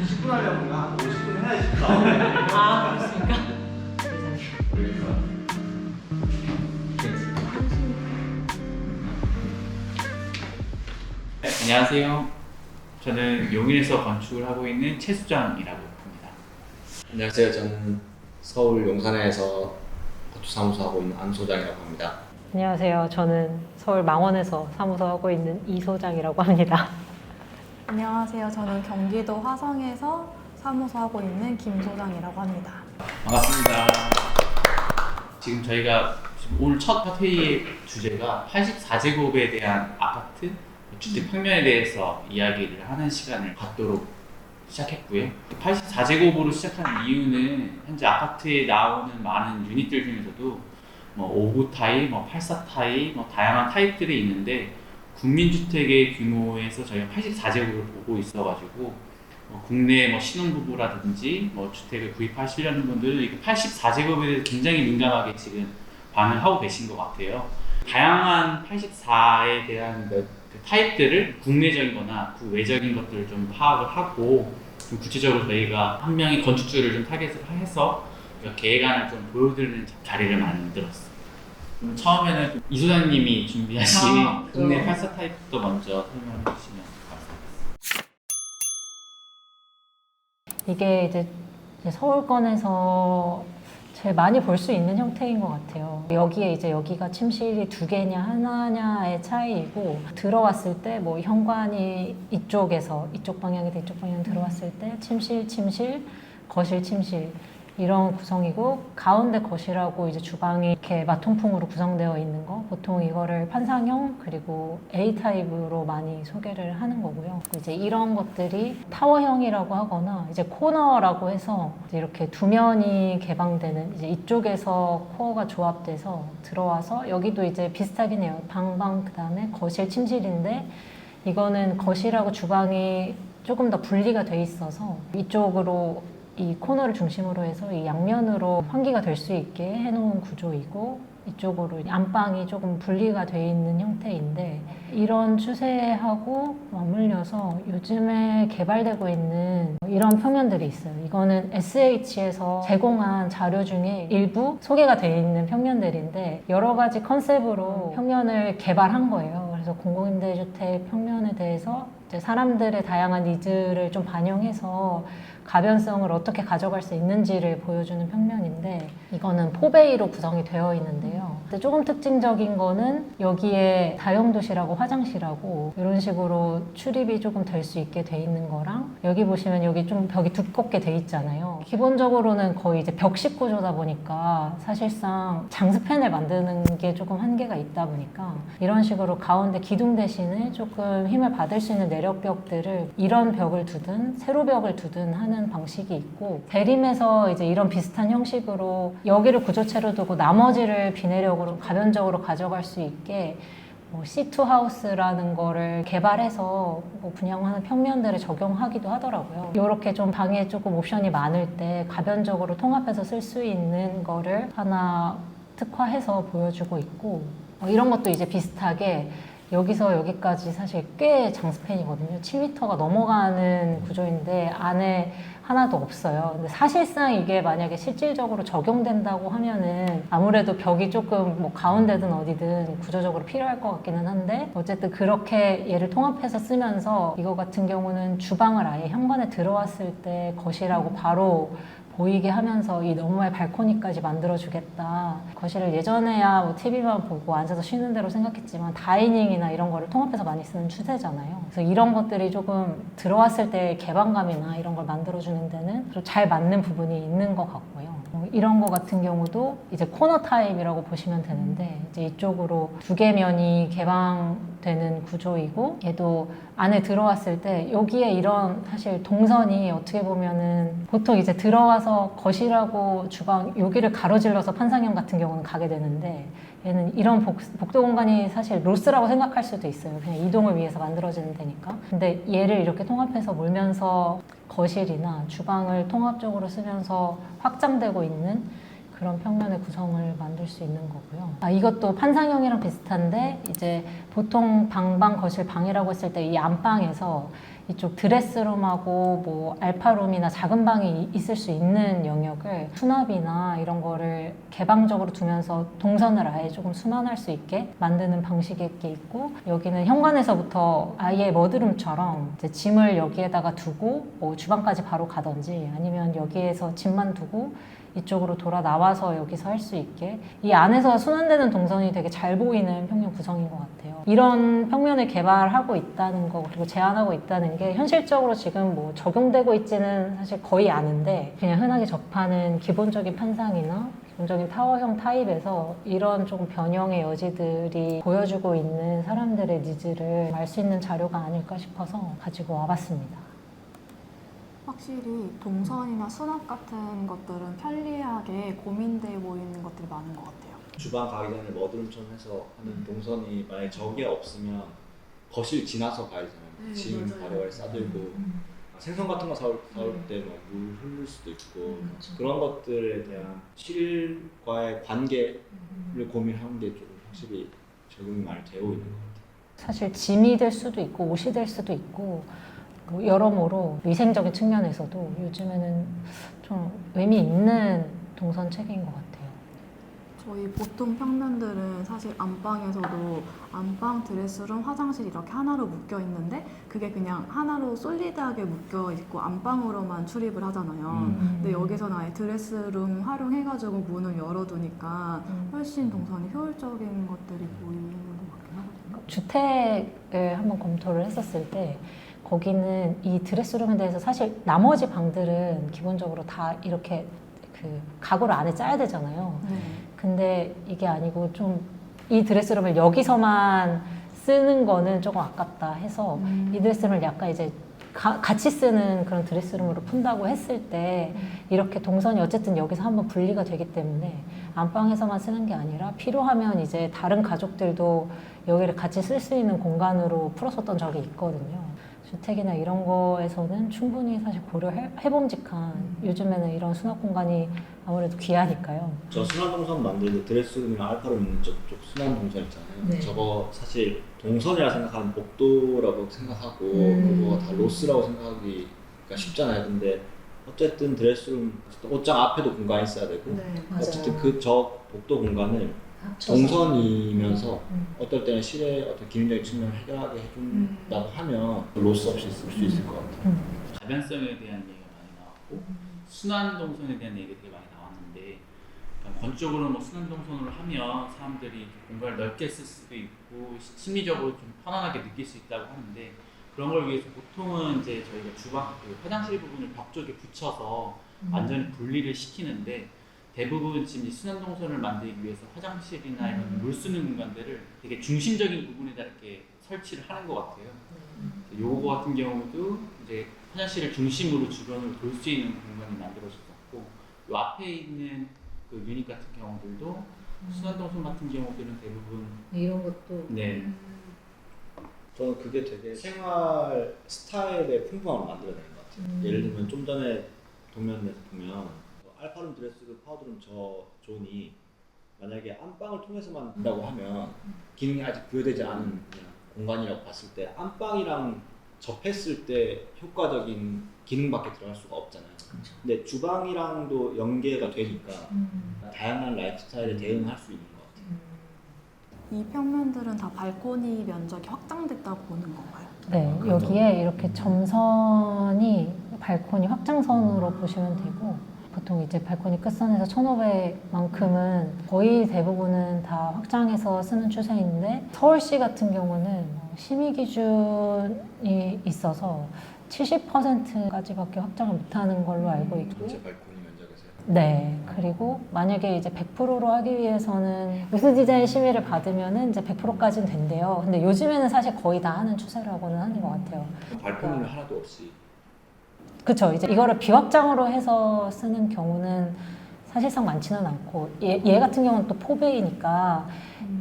90분 하려면 한 50분 해야지 나오네. 아, 그렇습니까? 그러니까. 네, 안녕하세요. 저는 용인에서 건축을 하고 있는 최수장이라고 합니다. 안녕하세요. 저는 서울 용산에서 건축사무소 하고 있는 안 소장이라고 합니다. 안녕하세요. 저는 서울 망원에서 사무소 하고 있는 이 소장이라고 합니다. 안녕하세요. 저는 경기도 화성에서 사무소 하고 있는 김 소장이라고 합니다. 반갑습니다. 지금 저희가 오늘 첫 회의의 주제가 84제곱에 대한 아파트 주택 평면에 대해서 이야기를 하는 시간을 갖도록 시작했고요. 84제곱으로 시작한 이유는 현재 아파트에 나오는 많은 유닛들 중에서도 뭐 5구 타입, 84 타입, 다양한 타입들이 있는데 국민주택의 규모에서 저희가 84제곱을 보고 있어가지고 국내 신혼부부라든지 주택을 구입하시려는 분들은 84제곱에 대해서 굉장히 민감하게 지금 반응을 하고 계신 것 같아요. 다양한 84에 대한 그 타입들을 국내적인 거나 국외적인 것들을 좀 파악을 하고 좀 구체적으로 저희가 한 명의 건축주를 좀 타겟을 해서 계획안을 좀 보여드리는 자리를 만들었습니다. 처음에는 이 소장님이 준비하신 국내 84 타입부터 먼저 설명해 주시면 감사하겠습니다. 이게 이제 서울권에서 제일 많이 볼 수 있는 형태인 것 같아요. 여기에 이제 여기가 침실이 2개냐 하나냐의 차이이고, 들어왔을 때 현관이 이쪽에서 이쪽 방향에서 이쪽 방향 들어왔을 때 침실, 거실, 침실 이런 구성이고, 가운데 거실하고 이제 주방이 이렇게 마통풍으로 구성되어 있는 거, 보통 이거를 판상형 그리고 A 타입으로 많이 소개를 하는 거고요. 이제 이런 것들이 타워형이라고 하거나 이제 코너라고 해서 이제 이렇게 두 면이 개방되는, 이제 이쪽에서 코어가 조합돼서 들어와서, 여기도 이제 비슷하긴 해요. 방방 그다음에 거실, 침실인데 이거는 거실하고 주방이 조금 더 분리가 돼 있어서 이쪽으로 이 코너를 중심으로 해서 이 양면으로 환기가 될 수 있게 해놓은 구조이고, 이쪽으로 안방이 조금 분리가 돼 있는 형태인데, 이런 추세하고 맞물려서 요즘에 개발되고 있는 이런 평면들이 있어요. 이거는 SH에서 제공한 자료 중에 일부 소개가 돼 있는 평면들인데, 여러 가지 컨셉으로 평면을 개발한 거예요. 그래서 공공임대주택 평면에 대해서 이제 사람들의 다양한 니즈를 좀 반영해서 가변성을 어떻게 가져갈 수 있는지를 보여주는 평면인데, 이거는 포베이로 구성이 되어 있는데요. 근데 조금 특징적인 거는 여기에 다용도실하고 화장실하고 이런 식으로 출입이 조금 될 수 있게 돼 있는 거랑, 여기 보시면 여기 좀 벽이 두껍게 돼 있잖아요. 기본적으로는 거의 이제 벽식 구조다 보니까 사실상 장스팬을 만드는 게 조금 한계가 있다 보니까 이런 식으로 가운데 기둥 대신에 조금 힘을 받을 수 있는 내력벽들을 이런 벽을 두든 세로 벽을 두든 하는 방식이 있고, 대림에서 이제 이런 비슷한 형식으로 여기를 구조체로 두고 나머지를 비내력으로 가변적으로 가져갈 수 있게 C2 하우스라는 거를 개발해서 분양하는 평면들을 적용하기도 하더라고요. 이렇게 좀 방에 조금 옵션이 많을 때 가변적으로 통합해서 쓸 수 있는 거를 하나 특화해서 보여주고 있고, 이런 것도 이제 비슷하게 여기서 여기까지 사실 꽤 장스팬이거든요. 7m가 넘어가는 구조인데 안에 하나도 없어요. 근데 사실상 이게 만약에 실질적으로 적용된다고 하면은 아무래도 벽이 조금 가운데든 어디든 구조적으로 필요할 것 같기는 한데, 어쨌든 그렇게 얘를 통합해서 쓰면서 이거 같은 경우는 주방을 아예 현관에 들어왔을 때 거실하고 바로 보이게 하면서 이 너머의 발코니까지 만들어주겠다. 거실을 예전에야 TV만 보고 앉아서 쉬는 대로 생각했지만 다이닝이나 이런 거를 통합해서 많이 쓰는 추세잖아요. 그래서 이런 것들이 조금 들어왔을 때 개방감이나 이런 걸 만들어주는 데는 좀 잘 맞는 부분이 있는 것 같고요. 이런 거 같은 경우도 이제 코너 타입이라고 보시면 되는데, 이제 이쪽으로 2개 면이 개방되는 구조이고, 얘도 안에 들어왔을 때 여기에 이런 사실 동선이 어떻게 보면은 보통 이제 들어와서 거실하고 주방 여기를 가로질러서 판상형 같은 경우는 가게 되는데, 얘는 이런 복도 공간이 사실 로스라고 생각할 수도 있어요. 그냥 이동을 위해서 만들어지는 데니까. 근데 얘를 이렇게 통합해서 몰면서 거실이나 주방을 통합적으로 쓰면서 확장되고 있는 그런 평면의 구성을 만들 수 있는 거고요. 이것도 판상형이랑 비슷한데, 이제 보통 방방 거실 방이라고 했을 때 이 안방에서 이쪽 드레스룸하고 뭐 알파룸이나 작은 방이 있을 수 있는 영역을 수납이나 이런 거를 개방적으로 두면서 동선을 아예 조금 순환할 수 있게 만드는 방식이 있고, 여기는 현관에서부터 아예 머드룸처럼 이제 짐을 여기에다가 두고 뭐 주방까지 바로 가든지, 아니면 여기에서 짐만 두고 이쪽으로 돌아 나와서 여기서 할 수 있게 이 안에서 순환되는 동선이 되게 잘 보이는 평면 구성인 것 같아요. 이런 평면을 개발하고 있다는 거, 그리고 제안하고 있다는 게 현실적으로 지금 뭐 적용되고 있지는 사실 거의 않은데, 그냥 흔하게 접하는 기본적인 판상이나 기본적인 타워형 타입에서 이런 조금 변형의 여지들이 보여주고 있는 사람들의 니즈를 알 수 있는 자료가 아닐까 싶어서 가지고 와봤습니다. 확실히 동선이나 수납 같은 것들은 편리하게 고민돼 보이는 것들이 많은 것 같아요. 주방 가기 전에 머드룸처럼 해서 하는 동선이 만약에 저게 없으면 거실 지나서 가야 되잖아요. 짐 바로바로 싸들고 생선 같은 거 사올 때 뭐 물 흐를 수도 있고 그런 것들에 대한 실과의 관계를 고민하는 게 좀 확실히 적용이 많이 되어 있는 것 같아요. 사실 짐이 될 수도 있고 옷이 될 수도 있고, 뭐 여러모로 위생적인 측면에서도 요즘에는 좀 의미 있는 동선 체계인 것 같아요. 저희 보통 평면들은 사실 안방에서도 안방, 드레스룸, 화장실 이렇게 하나로 묶여 있는데 그게 그냥 하나로 솔리드하게 묶여 있고 안방으로만 출입을 하잖아요. 근데 여기서는 아예 드레스룸 활용해가지고 문을 열어두니까 훨씬 동선이 효율적인 것들이 보이는 것 같긴 하거든요. 주택을 한번 검토를 했었을 때 거기는 이 드레스룸에 대해서 사실 나머지 방들은 기본적으로 다 이렇게 그 가구를 안에 짜야 되잖아요. 근데 이게 아니고 좀 이 드레스룸을 여기서만 쓰는 거는 조금 아깝다 해서 이 드레스룸을 약간 이제 같이 쓰는 그런 드레스룸으로 푼다고 했을 때 이렇게 동선이 어쨌든 여기서 한번 분리가 되기 때문에 안방에서만 쓰는 게 아니라 필요하면 이제 다른 가족들도 여기를 같이 쓸 수 있는 공간으로 풀었었던 적이 있거든요. 주택이나 이런 거에서는 충분히 사실 고려해봄직한, 요즘에는 이런 수납 공간이 아무래도 귀하니까요. 저 순환 동선 만들 때 드레스룸이나 알파룸 있는 쪽 순환 동선 있잖아요. 네. 저거 사실 동선이라 생각하면 복도라고 생각하고 그거 다 로스라고 생각하기가 쉽잖아요. 근데 어쨌든 드레스룸 옷장 앞에도 공간이 있어야 되고 어쨌든 그 저 복도 공간을 동선이면서 어떨 때는 실의 어떤 기능적인 측면을 해결하게 해준다고 하면 로스 없이 쓸 수 있을 것 같아요. 가변성에 대한 얘기가 많이 나왔고 순환 동선에 대한 얘기가 되게 많이 나왔는데, 그러니까 건축적으로 뭐 순환 동선으로 하면 사람들이 공간을 넓게 쓸 수도 있고 심리적으로 좀 편안하게 느낄 수 있다고 하는데, 그런 걸 위해서 보통은 이제 저희가 주방, 그 화장실 부분을 벽 쪽에 붙여서 완전히 분리를 시키는데, 대부분 지금 이 순환 동선을 만들기 위해서 화장실이나 이런 물 쓰는 공간들을 되게 중심적인 부분에다 이렇게 설치를 하는 것 같아요. 요거 같은 경우도 이제 화장실을 중심으로 주변을 돌 수 있는 공간이 만들어졌고, 요 앞에 있는 그 유닛 같은 경우들도 순환 동선 같은 경우들은 대부분 이런 것도 네. 저는 그게 되게 생활 스타일의 풍부함을 만들어내는 것 같아요. 예를 들면 좀 전에 도면에서 보면 알파룸, 드레스룸, 파우더룸 저 존이 만약에 안방을 통해서만 한다고 하면 기능이 아직 부여되지 않은 그냥 공간이라고 봤을 때 안방이랑 접했을 때 효과적인 기능밖에 들어갈 수가 없잖아요. 근데 주방이랑도 연계가 되니까 다양한 라이프 스타일에 대응할 수 있는 것 같아요. 이 평면들은 다 발코니 면적이 확장됐다고 보는 건가요? 네, 여기에 이렇게 점선이 발코니 확장선으로 보시면 되고, 보통 이제 발코니 끝선에서 1,500만큼은 거의 대부분은 다 확장해서 쓰는 추세인데, 서울시 같은 경우는 심의 기준이 있어서 70%까지밖에 확장을 못하는 걸로 알고 있고, 전체 발코니 면적에서요? 네, 그리고 만약에 이제 100%로 하기 위해서는 무슨 디자인 심의를 받으면은 이제 100%까지는 된대요. 근데 요즘에는 사실 거의 다 하는 추세라고는 하는 것 같아요. 발코니는 하나도 없이. 그쵸. 이제 이거를 비확장으로 해서 쓰는 경우는 사실상 많지는 않고, 얘 같은 경우는 또 포베이니까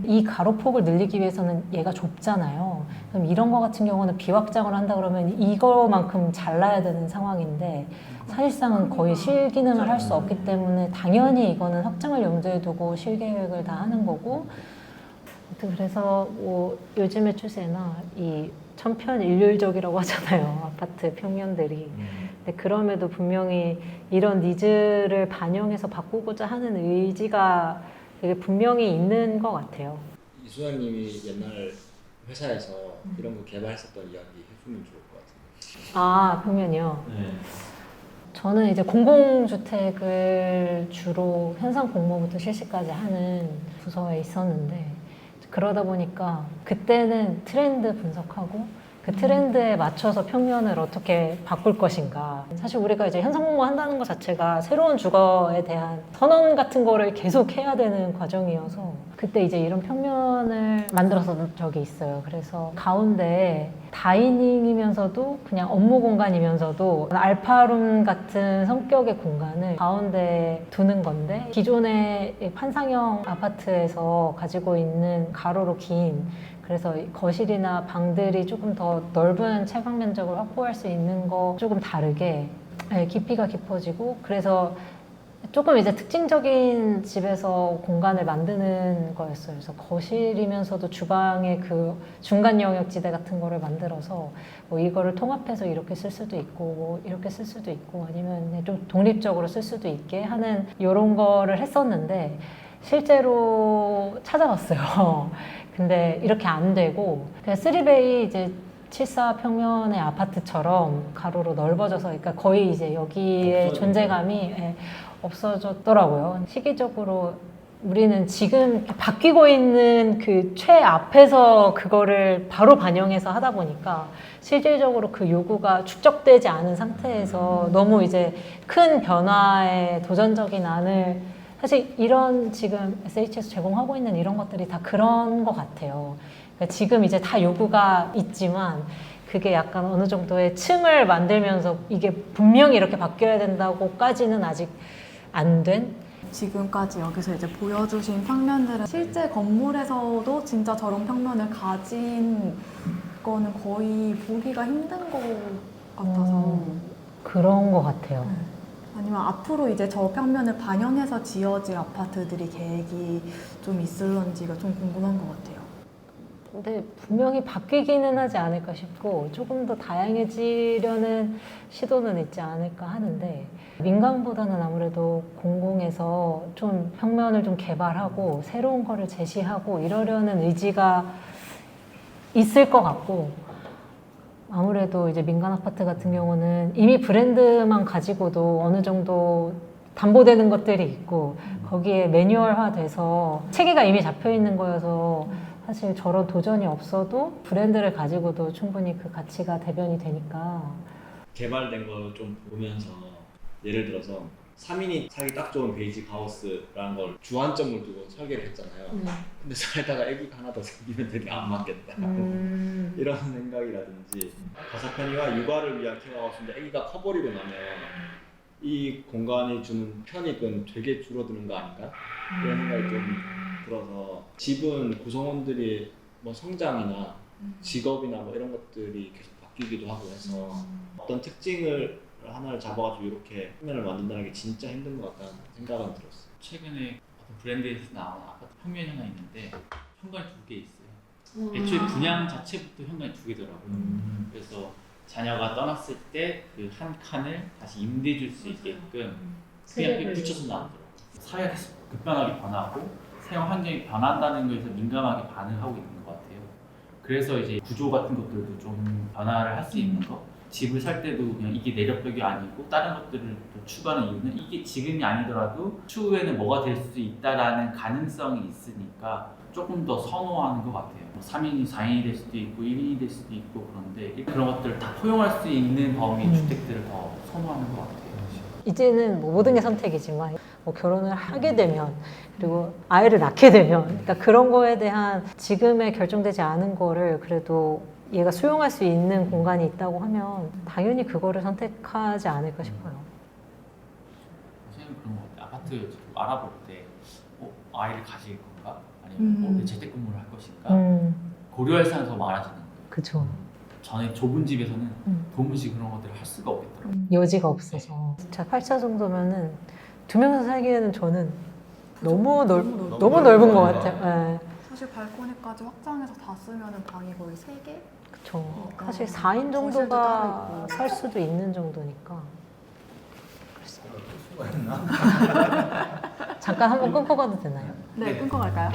이 가로폭을 늘리기 위해서는 얘가 좁잖아요. 그럼 이런 거 같은 경우는 비확장을 한다 그러면 이거만큼 잘라야 되는 상황인데, 사실상은 거의 실기능을 할 수 없기 때문에 당연히 이거는 확장을 염두에 두고 실계획을 다 하는 거고, 그래서 뭐 요즘의 추세나 이 천편일률적이라고 하잖아요. 아파트 평면들이. 근데 그럼에도 분명히 이런 니즈를 반영해서 바꾸고자 하는 의지가 되게 분명히 있는 것 같아요. 이수연님이 옛날 회사에서 이런 거 개발했었던 이야기 해주면 좋을 것 같은데. 아, 평면이요? 네. 저는 이제 공공주택을 주로 현상 공모부터 실시까지 하는 부서에 있었는데, 그러다 보니까 그때는 트렌드 분석하고 그 트렌드에 맞춰서 평면을 어떻게 바꿀 것인가. 사실 우리가 이제 현상 공모 한다는 것 자체가 새로운 주거에 대한 선언 같은 거를 계속 해야 되는 과정이어서 그때 이제 이런 평면을 만들었던 적이 있어요. 그래서 가운데 다이닝이면서도 그냥 업무 공간이면서도 알파룸 같은 성격의 공간을 가운데 두는 건데, 기존의 판상형 아파트에서 가지고 있는 가로로 긴, 그래서 거실이나 방들이 조금 더 넓은 채광 면적을 확보할 수 있는 거 조금 다르게 깊이가 깊어지고, 그래서 조금 이제 특징적인 집에서 공간을 만드는 거였어요. 그래서 거실이면서도 주방의 그 중간 영역지대 같은 거를 만들어서 뭐 이거를 통합해서 이렇게 쓸 수도 있고 뭐 이렇게 쓸 수도 있고 아니면 좀 독립적으로 쓸 수도 있게 하는 이런 거를 했었는데, 실제로 찾아봤어요. 근데 이렇게 안 되고 그냥 3베이 이제 74 평면의 아파트처럼 가로로 넓어져서, 그러니까 거의 이제 여기에 존재감이 없어졌더라고요. 시기적으로 우리는 지금 바뀌고 있는 그 최앞에서 그거를 바로 반영해서 하다 보니까 실질적으로 그 요구가 축적되지 않은 상태에서 너무 이제 큰 변화에 도전적인 안을, 사실 이런 지금 SH에서 제공하고 있는 이런 것들이 다 그런 것 같아요. 그러니까 지금 이제 다 요구가 있지만 그게 약간 어느 정도의 층을 만들면서 이게 분명히 이렇게 바뀌어야 된다고까지는 아직 안 된? 지금까지 여기서 이제 보여주신 평면들은 실제 건물에서도 진짜 저런 평면을 가진 거는 거의 보기가 힘든 것 같아서. 그런 것 같아요. 아니면 앞으로 이제 저 평면을 반영해서 지어질 아파트들이 계획이 좀 있을런지가 좀 궁금한 것 같아요. 근데 분명히 바뀌기는 하지 않을까 싶고 조금 더 다양해지려는 시도는 있지 않을까 하는데, 민간보다는 아무래도 공공에서 좀 평면을 좀 개발하고 새로운 거를 제시하고 이러려는 의지가 있을 것 같고, 아무래도 이제 민간 아파트 같은 경우는 이미 브랜드만 가지고도 어느 정도 담보되는 것들이 있고 거기에 매뉴얼화 돼서 체계가 이미 잡혀 있는 거여서 사실 저런 도전이 없어도 브랜드를 가지고도 충분히 그 가치가 대변이 되니까. 개발된 걸 좀 보면서 예를 들어서 3인이 살기 딱 좋은 베이직 하우스라는 걸 주안점을 두고 설계를 했잖아요. 근데 살다가 애기가 하나 더 생기면 되게 안 맞겠다. 이런 생각이라든지, 가사 편의와 육아를 위한 케어하우스인데 애기가 커버리고 나면 이 공간이 주는 편익은 되게 줄어드는 거 아닌가? 이런 생각이 좀 들어서, 집은 구성원들이 뭐 성장이나 직업이나 뭐 이런 것들이 계속 바뀌기도 하고 해서 어떤 특징을 하나를 잡아가지고 이렇게 평면을 만든다는 게 진짜 힘든 것 같다는 생각은 들었어요. 최근에 어떤 브랜드에서 나온 아파트 평면이 하나 있는데 현관이 2개 있어요. 애초에 분양 자체부터 현관이 2개더라고요. 그래서 자녀가 떠났을 때 그 한 칸을 다시 임대해 줄 수 있게끔 그냥 이렇게 붙여서 나오더라고요. 사회가 계속 급변하게 변하고 생활 환경이 변한다는 것에서 민감하게 반응하고 있는 것 같아요. 그래서 이제 구조 같은 것들도 좀 변화를 할 수 있는 거. 집을 살 때도 그냥 이게 내력벽이 아니고 다른 것들을 또 추구하는 이유는 이게 지금이 아니더라도 추후에는 뭐가 될 수도 있다라는 가능성이 있으니까 조금 더 선호하는 것 같아요. 3인이 4인이 될 수도 있고 1인이 될 수도 있고, 그런데 그런 것들을 다 포용할 수 있는 범위의 주택들을 더 선호하는 것 같아요. 이제는 뭐 모든 게 선택이지만 뭐 결혼을 하게 되면 그리고 아이를 낳게 되면, 그러니까 그런 거에 대한 지금의 결정되지 않은 거를 그래도 얘가 수용할 수 있는 공간이 있다고 하면 당연히 그거를 선택하지 않을까 싶어요. 선생님 그런 것 같아요. 아파트 알아볼 때 아이를 가질 건가? 아니면 재택근무를 할 것인가? 고려할 사람이 더 많아지는 거예요. 그쵸. 전에 좁은 집에서는 도무지 그런 것들을 할 수가 없겠더라고요. 여지가 없어서. 자, 8차 정도면은 2명이서 살기에는 저는 너무 넓은 것 같아요. 네. 사실 발코니까지 확장해서 다 쓰면 방이 거의 3개? 그쵸. 사실 4인 거실도 정도가 따로 있고. 살 수도 있는 정도니까. 글쎄요. 수가 있나? 잠깐 한번 끊고 가도 되나요? 네, 끊고 갈까요?